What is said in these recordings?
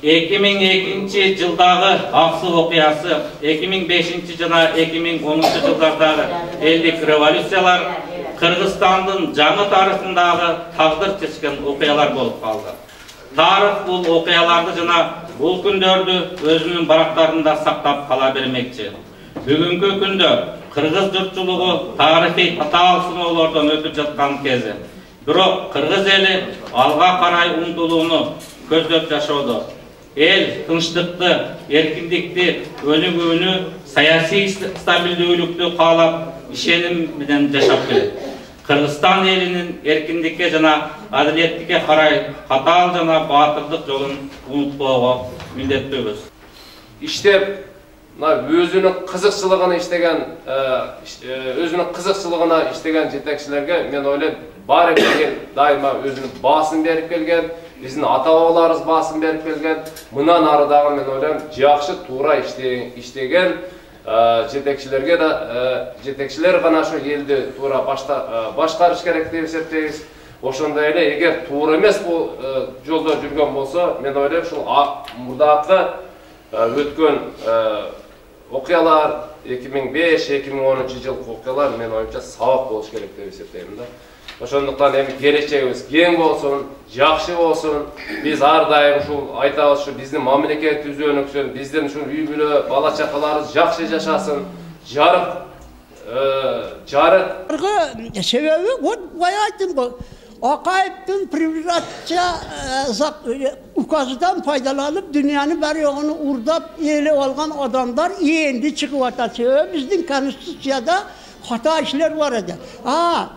2002 жылдағы Ақсу оқиғасы, 2005 жана 2010 жылдардағы элдик революциялар Кыргызстандын жаңы тарыхындағы тағдыр кешкен оқиғалар болып қалды. Тарих бұл оқиғаларды жана бұл күндерді өзінің барақтарында сақтап қала бермекчи. Бүгінгі күндө Кыргыз жұртшылығы тарихи татаал сыноолордон өтүп жатқан кезі. Бирок Кыргыз эли алга карай умтулууну көздөп жашоодо. Эл тынчтыкты, эркиндикти, өнүгүүнү, саясий стабилдүүлүктү каалап, ишеним менен жашап келет. Кыргызстан элинин эркиндикке жана адилеттикке карай катаал жана баатырдык жолун унутпоого милдеттүүбүз. Иштеп, өзүнүн кызыкчылыгына иштеген жетекчилерге мен ойлойм, баары бир дайыма өзүнүн баасын берип келген, биздин ата-бабаларыбыз баасын берип келген, мындан ары дагы мен ойлойм, жакшы туура иштеген жетекчилерге да жетекчилер гана ошо элди туура башкарыш керек деп эсептейбиз. Ошондой эле эгер туура эмес бул жолдо жүргөн болсо, мен ойлойм, ушул мурдакы өткөн окуялар 2005-2010 жылкы окуялар мен оюмча сабак болуш керек деп эсептейм да. Ошондуктан эми келечегибиз кең болсун, жакшы болсун. Биз ар дайым ушул айтабыз, ушу биздин мамлекет түзөнүксүн, биздин ушул үй бүлө, бала чакаларыбыз жакшы жашасын. Жарык себеби вот бая айттым го. Акаевдин приватча указынан пайдаланып, дүйнөнүн бар жогун урдап ээлеп алган адамдар энди чыгып атат. Биздин конституцияда hata işler var edi.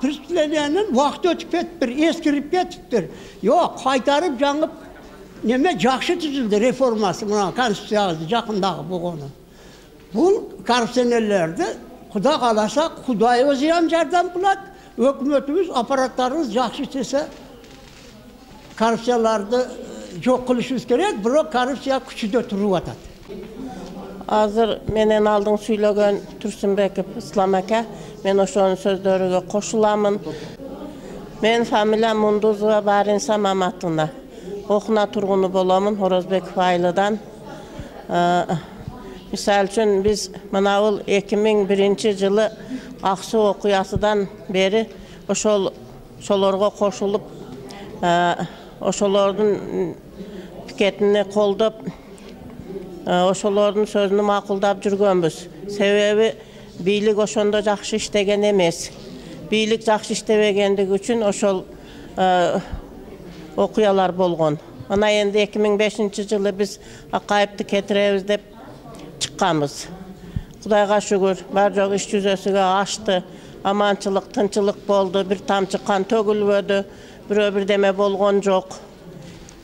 Pristlenenin vakti ötüp ettir, eskirip ettir. Yok, kaytarıp canıp neme jakşı tüzüldü reforması buna konstitusiyası jakındağı bu konu. Bu karsenellerde Kuda kalasa Kudayı özüyen yerden bulat. Hükümetimiz, aparatlarımız jakşı tese karsiyalarda yok kılışımız gerek. Bırak karsiya küçüde turu atat. Hazır menen aldın söylegen Tursunbekov İslam aka, men oşonun sözlörüge koşulamın. Men familiyam Munduzova Barinsa Mamatına. Okuna turgunu bolamın Horozbekov aylıdan. Misal üçün biz manavul 2001 жылы Aksu okuyasıdan beri oşolorga koşulup oşolordun piketini koldap oşolordun sözünü makuldap жүргөнбүz. Sebebi biyilik oşonda jakşı iştegen emes. Biyilik jakşı iştebegендigi üçün oşol okuyalar bolgon. Ana endi 2005 жылы biz Akayipti ketirebiz dep çıqqanбыз. Kudayga şükür, bar jok iş yüzösüge açtı. Amançılık, tınçılık boldu, bir tamçı kan tөгülbödü, bir deme bolgon jok.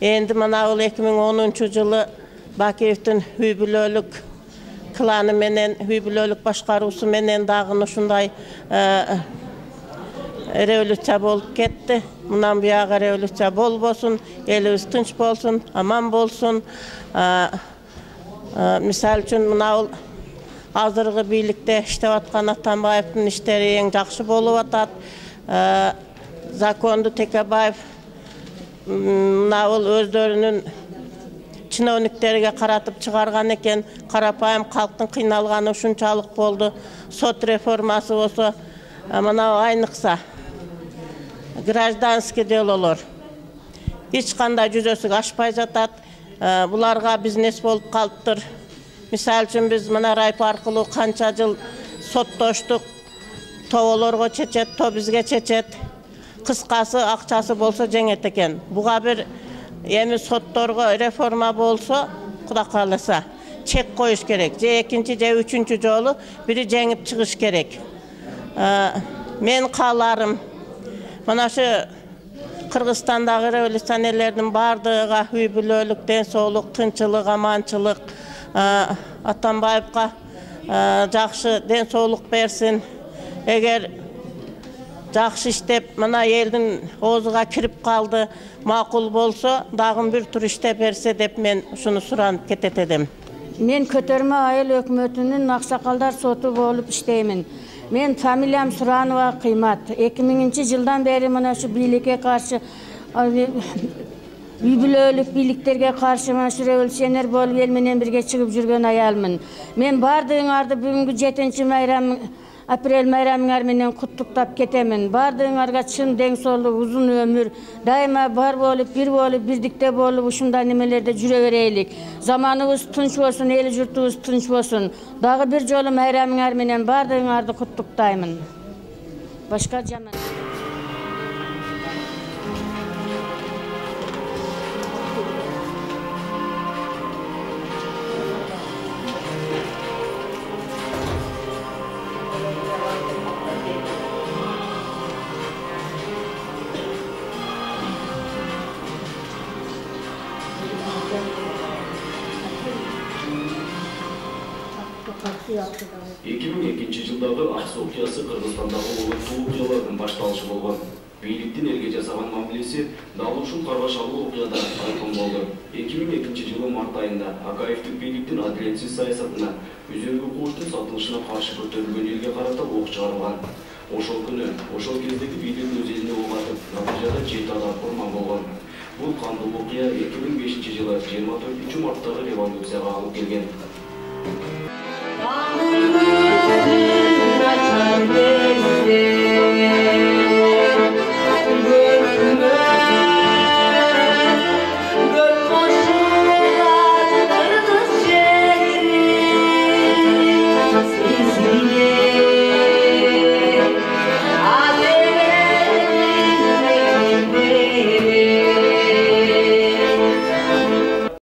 Endi manavul 2010 жылы Bakiyev'tin hüybülölük klanı menen, hüybülölük başkarusu menen dağın uşunday revolütsiya bolup ketti. Bundan buyağa revolütsiya bolbosun, elimiz tınç bolsun, aman bolsun. Misal üçün manavul azırgı birlikte iştep atkan Atambayev'tin işleri en jakşı bolup atat. Zakondu Tekebayev manavul özdörünün чиновниктерге каратып чыгарган экен, карапайым калктын кыйналганы ушунчалык болду. Сот реформасы болсо, мына айныкса гражданский делолор эч кандай жүзөсүгө ашпай жатат. Буларга бизнес болуп калыптыр. Мисал үчүн биз мына райп аркылуу канча жыл соттоштук. Тоболорго чечет, то бизге чечет. Кыскасы акчасы болсо жеңет экен. Буга бир Emi sottorga reforma bolsa, Kuda kalasa çek koyuş gerek. Je ekinci, je üçüncü jolu biri jеңip çıkış gerek. Men kalarım. Mana şu Kırgızstandagı revolüsionerlerдің bardyga hüybülölük, densoğluk, tınçılık, amançılık, Atambayevga jakşı densoğluk bersin. Eğer jakşı iştep, mana eldin oğuzuga kirip kaldı, makul bolsa, dağın bir tur iştep berse dep men şunu suranıp ketet edim. Men Köterme Ayıl Hökümetinin Aksakaldar sotu bolup işteymin. Men familiyam Suranova Kıymat. 2000 жылдан beri mana şu birlikке karşı үй бүлөлүк бийликтерге каршы машы революционер болуп эл менен бирге чыгып жүргөн аялмын. Мен бардыгыңарды бүгүнкү 7 апрель майрамыңар менен куттуктап кетемин. Бардыгыңарга чын дең соолук, узун өмүр, дайыма бар болуп, бирдикте болуп, ушундай немелерде жүрө берелик. Заманыбыз тынч болсун, эл журтубуз тынч болсун. Дагы бир жолу майрамыңар менен бардыгыңарды куттуктаймын. Башка жаман. Жылдагы Аксы окуясы Кыргызстандагы улуу окуялардын башталышы болгон. Бийликтин элге жасаган мамилеси дал ушул каргашалуу окуяда айкын болду. 2002 жылы март айында Акаевдин бийликтин адилетсиз саясатына, үзөңгү кууштун сатылышына каршы көтөрүлгөн элге карата ок чыгарылган. Ошол күнү, ошол кездеги бийлик өз элине ок атып, натыйжада 7 адам курман болгон. Бул кандуу окуя 2005 жылы 24 марттагы революцияга алып келген.